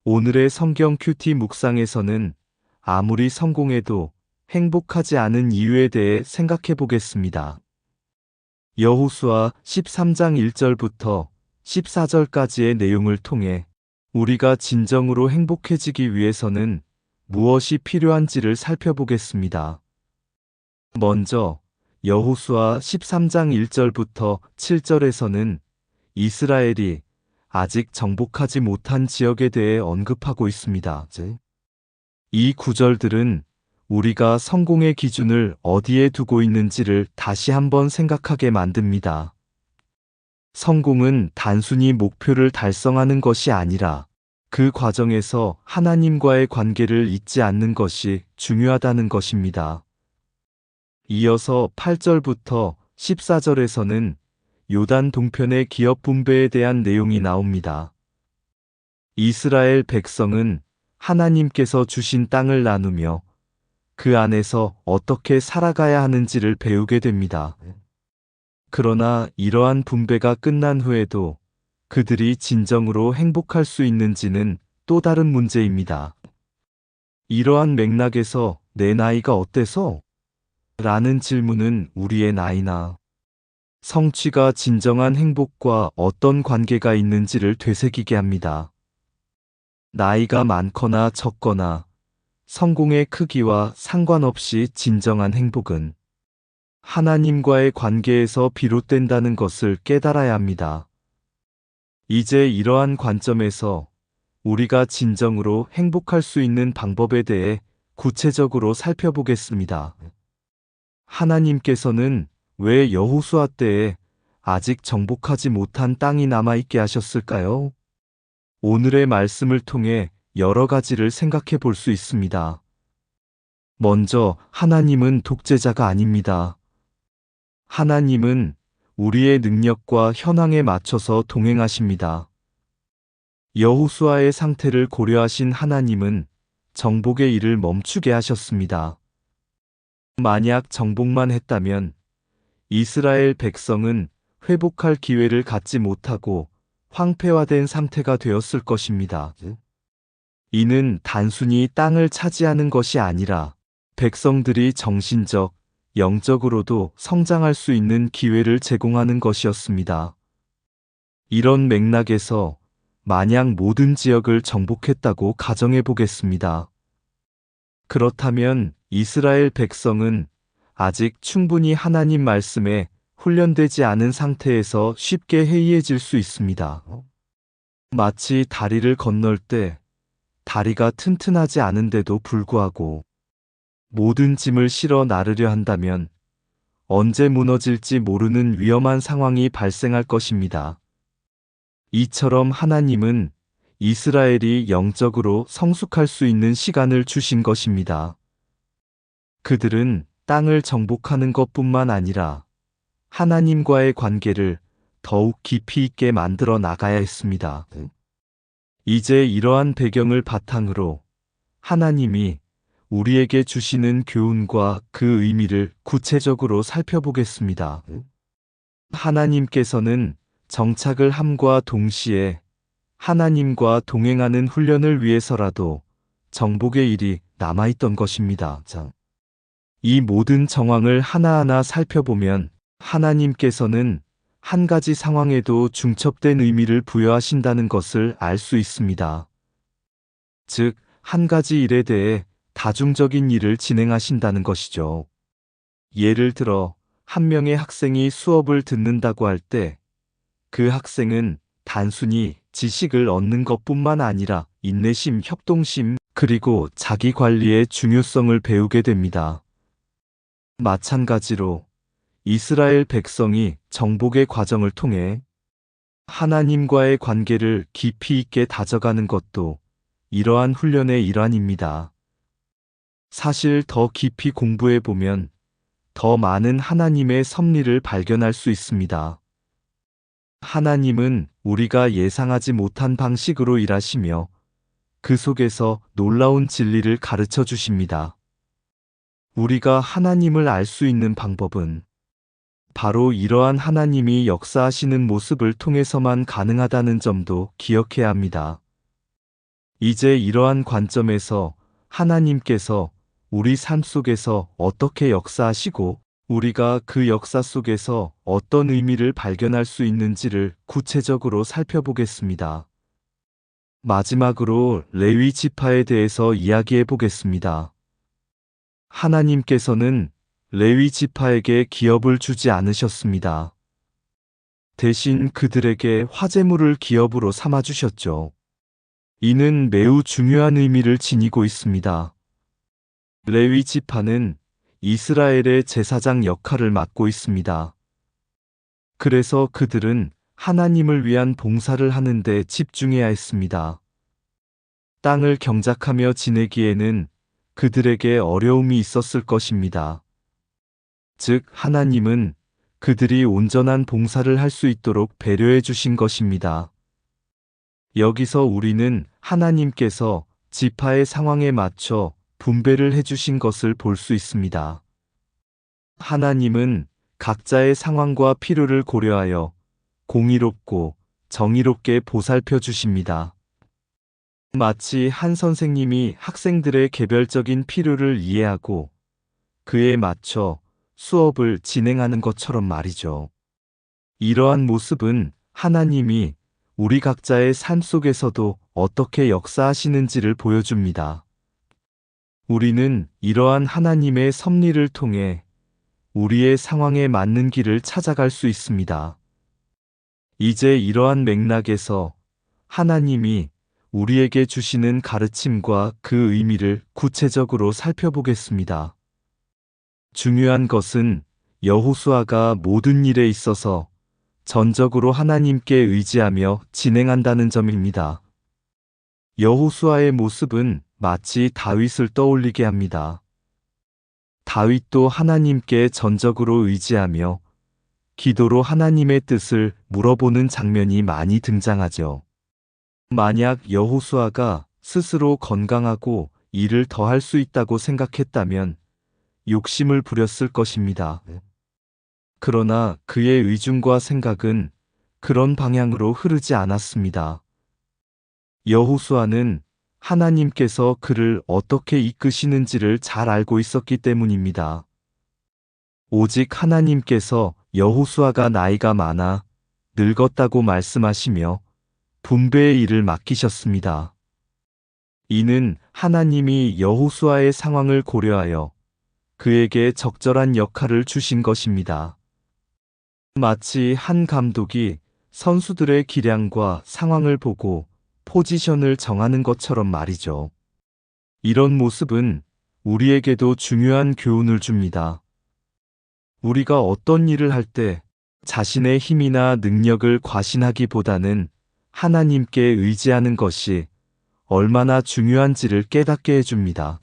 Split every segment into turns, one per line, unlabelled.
오늘의 성경 큐티 묵상에서는 아무리 성공해도 행복하지 않은 이유에 대해 생각해 보겠습니다. 여호수아 13장 1절부터 14절까지의 내용을 통해 우리가 진정으로 행복해지기 위해서는 무엇이 필요한지를 살펴보겠습니다. 먼저 여호수아 13장 1절부터 7절에서는 이스라엘이 아직 정복하지 못한 지역에 대해 언급하고 있습니다. 이 구절들은 우리가 성공의 기준을 어디에 두고 있는지를 다시 한번 생각하게 만듭니다. 성공은 단순히 목표를 달성하는 것이 아니라 그 과정에서 하나님과의 관계를 잊지 않는 것이 중요하다는 것입니다. 이어서 8절부터 14절에서는 요단 동편의 기업 분배에 대한 내용이 나옵니다. 이스라엘 백성은 하나님께서 주신 땅을 나누며 그 안에서 어떻게 살아가야 하는지를 배우게 됩니다. 그러나 이러한 분배가 끝난 후에도 그들이 진정으로 행복할 수 있는지는 또 다른 문제입니다. 이러한 맥락에서 내 나이가 어때서? 라는 질문은 우리의 나이나 성취가 진정한 행복과 어떤 관계가 있는지를 되새기게 합니다. 나이가 많거나 적거나 성공의 크기와 상관없이 진정한 행복은 하나님과의 관계에서 비롯된다는 것을 깨달아야 합니다. 이제 이러한 관점에서 우리가 진정으로 행복할 수 있는 방법에 대해 구체적으로 살펴보겠습니다. 하나님께서는 왜 여호수아 때에 아직 정복하지 못한 땅이 남아있게 하셨을까요? 오늘의 말씀을 통해 여러 가지를 생각해 볼 수 있습니다. 먼저, 하나님은 독재자가 아닙니다. 하나님은 우리의 능력과 현황에 맞춰서 동행하십니다. 여호수아의 상태를 고려하신 하나님은 정복의 일을 멈추게 하셨습니다. 만약 정복만 했다면 이스라엘 백성은 회복할 기회를 갖지 못하고 황폐화된 상태가 되었을 것입니다. 이는 단순히 땅을 차지하는 것이 아니라 백성들이 정신적, 영적으로도 성장할 수 있는 기회를 제공하는 것이었습니다. 이런 맥락에서 만약 모든 지역을 정복했다고 가정해 보겠습니다. 그렇다면 이스라엘 백성은 아직 충분히 하나님 말씀에 훈련되지 않은 상태에서 쉽게 해이해질 수 있습니다. 마치 다리를 건널 때 다리가 튼튼하지 않은데도 불구하고 모든 짐을 실어 나르려 한다면 언제 무너질지 모르는 위험한 상황이 발생할 것입니다. 이처럼 하나님은 이스라엘이 영적으로 성숙할 수 있는 시간을 주신 것입니다. 그들은 땅을 정복하는 것뿐만 아니라 하나님과의 관계를 더욱 깊이 있게 만들어 나가야 했습니다. 이제 이러한 배경을 바탕으로 하나님이 우리에게 주시는 교훈과 그 의미를 구체적으로 살펴보겠습니다. 하나님께서는 정착을 함과 동시에 하나님과 동행하는 훈련을 위해서라도 정복의 일이 남아있던 것입니다. 이 모든 정황을 하나하나 살펴보면 하나님께서는 한 가지 상황에도 중첩된 의미를 부여하신다는 것을 알 수 있습니다. 즉, 한 가지 일에 대해 다중적인 일을 진행하신다는 것이죠. 예를 들어, 한 명의 학생이 수업을 듣는다고 할 때, 그 학생은 단순히 지식을 얻는 것뿐만 아니라 인내심, 협동심, 그리고 자기 관리의 중요성을 배우게 됩니다. 마찬가지로 이스라엘 백성이 정복의 과정을 통해 하나님과의 관계를 깊이 있게 다져가는 것도 이러한 훈련의 일환입니다. 사실 더 깊이 공부해 보면 더 많은 하나님의 섭리를 발견할 수 있습니다. 하나님은 우리가 예상하지 못한 방식으로 일하시며 그 속에서 놀라운 진리를 가르쳐 주십니다. 우리가 하나님을 알 수 있는 방법은 바로 이러한 하나님이 역사하시는 모습을 통해서만 가능하다는 점도 기억해야 합니다. 이제 이러한 관점에서 하나님께서 우리 삶 속에서 어떻게 역사하시고 우리가 그 역사 속에서 어떤 의미를 발견할 수 있는지를 구체적으로 살펴보겠습니다. 마지막으로 레위 지파에 대해서 이야기해 보겠습니다. 하나님께서는 레위 지파에게 기업을 주지 않으셨습니다. 대신 그들에게 화제물을 기업으로 삼아 주셨죠. 이는 매우 중요한 의미를 지니고 있습니다. 레위 지파는 이스라엘의 제사장 역할을 맡고 있습니다. 그래서 그들은 하나님을 위한 봉사를 하는 데 집중해야 했습니다. 땅을 경작하며 지내기에는 그들에게 어려움이 있었을 것입니다. 즉, 하나님은 그들이 온전한 봉사를 할 수 있도록 배려해 주신 것입니다. 여기서 우리는 하나님께서 지파의 상황에 맞춰 분배를 해주신 것을 볼 수 있습니다. 하나님은 각자의 상황과 필요를 고려하여 공의롭고 정의롭게 보살펴 주십니다. 마치 한 선생님이 학생들의 개별적인 필요를 이해하고 그에 맞춰 수업을 진행하는 것처럼 말이죠. 이러한 모습은 하나님이 우리 각자의 삶 속에서도 어떻게 역사하시는지를 보여줍니다. 우리는 이러한 하나님의 섭리를 통해 우리의 상황에 맞는 길을 찾아갈 수 있습니다. 이제 이러한 맥락에서 하나님이 우리에게 주시는 가르침과 그 의미를 구체적으로 살펴보겠습니다. 중요한 것은 여호수아가 모든 일에 있어서 전적으로 하나님께 의지하며 진행한다는 점입니다. 여호수아의 모습은 마치 다윗을 떠올리게 합니다. 다윗도 하나님께 전적으로 의지하며 기도로 하나님의 뜻을 물어보는 장면이 많이 등장하죠. 만약 여호수아가 스스로 건강하고 일을 더 할 수 있다고 생각했다면 욕심을 부렸을 것입니다. 그러나 그의 의중과 생각은 그런 방향으로 흐르지 않았습니다. 여호수아는 하나님께서 그를 어떻게 이끄시는지를 잘 알고 있었기 때문입니다. 오직 하나님께서 여호수아가 나이가 많아 늙었다고 말씀하시며 분배의 일을 맡기셨습니다. 이는 하나님이 여호수아의 상황을 고려하여 그에게 적절한 역할을 주신 것입니다. 마치 한 감독이 선수들의 기량과 상황을 보고 포지션을 정하는 것처럼 말이죠. 이런 모습은 우리에게도 중요한 교훈을 줍니다. 우리가 어떤 일을 할 때 자신의 힘이나 능력을 과신하기보다는 하나님께 의지하는 것이 얼마나 중요한지를 깨닫게 해줍니다.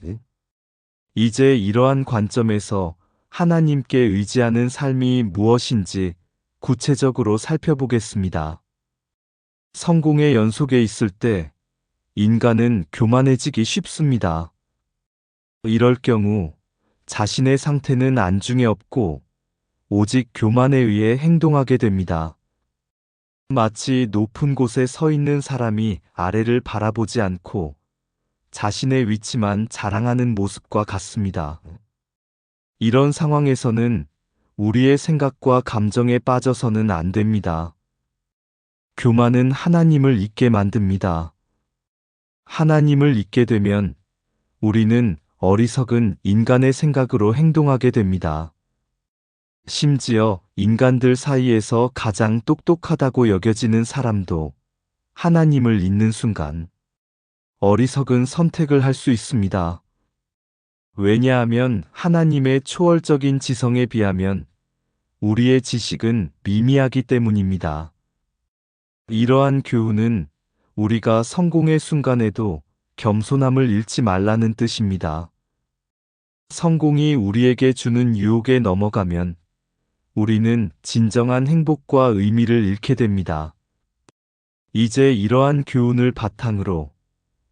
이제 이러한 관점에서 하나님께 의지하는 삶이 무엇인지 구체적으로 살펴보겠습니다. 성공의 연속에 있을 때 인간은 교만해지기 쉽습니다. 이럴 경우 자신의 상태는 안중에 없고 오직 교만에 의해 행동하게 됩니다. 마치 높은 곳에 서 있는 사람이 아래를 바라보지 않고 자신의 위치만 자랑하는 모습과 같습니다. 이런 상황에서는 우리의 생각과 감정에 빠져서는 안 됩니다. 교만은 하나님을 잊게 만듭니다. 하나님을 잊게 되면 우리는 어리석은 인간의 생각으로 행동하게 됩니다. 심지어 인간들 사이에서 가장 똑똑하다고 여겨지는 사람도 하나님을 잊는 순간 어리석은 선택을 할 수 있습니다. 왜냐하면 하나님의 초월적인 지성에 비하면 우리의 지식은 미미하기 때문입니다. 이러한 교훈은 우리가 성공의 순간에도 겸손함을 잃지 말라는 뜻입니다. 성공이 우리에게 주는 유혹에 넘어가면 우리는 진정한 행복과 의미를 잃게 됩니다. 이제 이러한 교훈을 바탕으로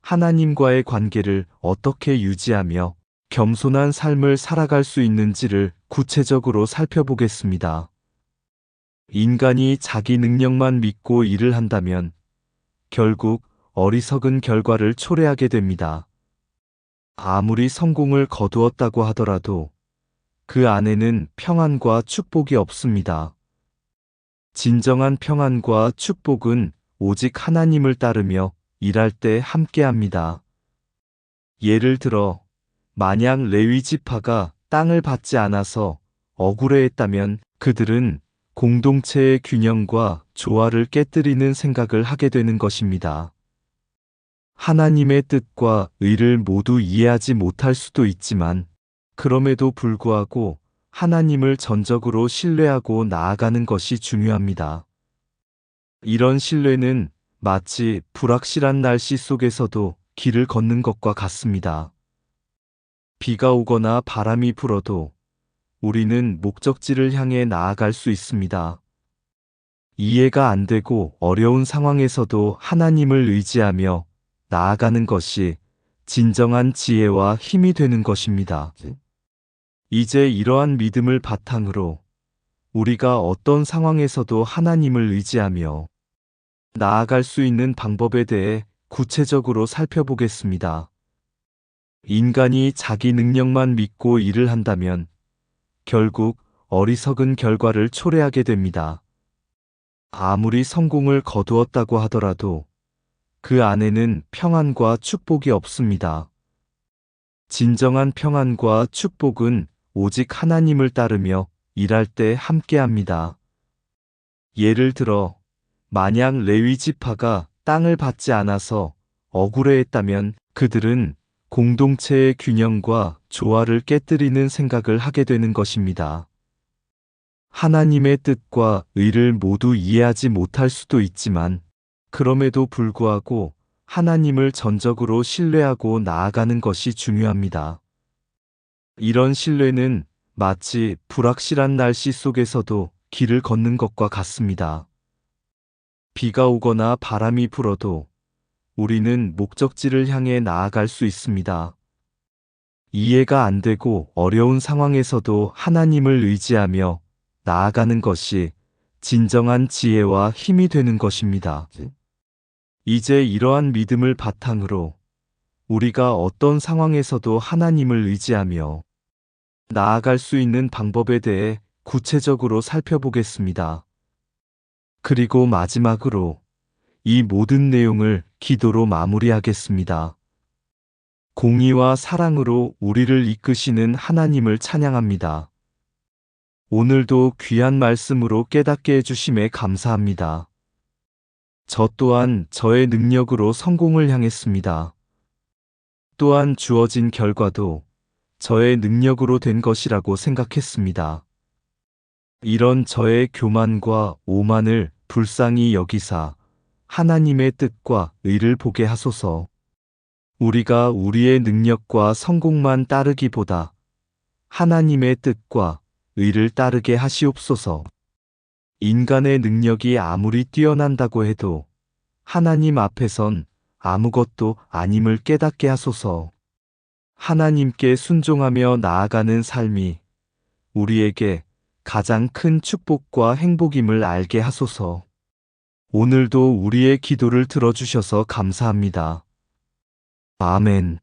하나님과의 관계를 어떻게 유지하며 겸손한 삶을 살아갈 수 있는지를 구체적으로 살펴보겠습니다. 인간이 자기 능력만 믿고 일을 한다면 결국 어리석은 결과를 초래하게 됩니다. 아무리 성공을 거두었다고 하더라도 그 안에는 평안과 축복이 없습니다. 진정한 평안과 축복은 오직 하나님을 따르며 일할 때 함께합니다. 예를 들어, 만약 레위 지파가 땅을 받지 않아서 억울해했다면 그들은 공동체의 균형과 조화를 깨뜨리는 생각을 하게 되는 것입니다. 하나님의 뜻과 의를 모두 이해하지 못할 수도 있지만, 그럼에도 불구하고 하나님을 전적으로 신뢰하고 나아가는 것이 중요합니다. 이런 신뢰는 마치 불확실한 날씨 속에서도 길을 걷는 것과 같습니다. 비가 오거나 바람이 불어도 우리는 목적지를 향해 나아갈 수 있습니다. 이해가 안 되고 어려운 상황에서도 하나님을 의지하며 나아가는 것이 진정한 지혜와 힘이 되는 것입니다. 이제 이러한 믿음을 바탕으로 우리가 어떤 상황에서도 하나님을 의지하며 나아갈 수 있는 방법에 대해 구체적으로 살펴보겠습니다. 인간이 자기 능력만 믿고 일을 한다면 결국 어리석은 결과를 초래하게 됩니다. 아무리 성공을 거두었다고 하더라도 그 안에는 평안과 축복이 없습니다. 진정한 평안과 축복은 오직 하나님을 따르며 일할 때 함께합니다. 예를 들어, 만약 레위 지파가 땅을 받지 않아서 억울해했다면 그들은 공동체의 균형과 조화를 깨뜨리는 생각을 하게 되는 것입니다. 하나님의 뜻과 의를 모두 이해하지 못할 수도 있지만, 그럼에도 불구하고 하나님을 전적으로 신뢰하고 나아가는 것이 중요합니다. 이런 신뢰는 마치 불확실한 날씨 속에서도 길을 걷는 것과 같습니다. 비가 오거나 바람이 불어도 우리는 목적지를 향해 나아갈 수 있습니다. 이해가 안 되고 어려운 상황에서도 하나님을 의지하며 나아가는 것이 진정한 지혜와 힘이 되는 것입니다. 이제 이러한 믿음을 바탕으로 우리가 어떤 상황에서도 하나님을 의지하며 나아갈 수 있는 방법에 대해 구체적으로 살펴보겠습니다. 그리고 마지막으로 이 모든 내용을 기도로 마무리하겠습니다. 공의와 사랑으로 우리를 이끄시는 하나님을 찬양합니다. 오늘도 귀한 말씀으로 깨닫게 해주심에 감사합니다. 저 또한 저의 능력으로 성공을 향했습니다. 또한 주어진 결과도 저의 능력으로 된 것이라고 생각했습니다. 이런 저의 교만과 오만을 불쌍히 여기사 하나님의 뜻과 의를 보게 하소서. 우리가 우리의 능력과 성공만 따르기보다 하나님의 뜻과 의를 따르게 하시옵소서. 인간의 능력이 아무리 뛰어난다고 해도 하나님 앞에선 아무것도 아님을 깨닫게 하소서. 하나님께 순종하며 나아가는 삶이 우리에게 가장 큰 축복과 행복임을 알게 하소서. 오늘도 우리의 기도를 들어주셔서 감사합니다. 아멘.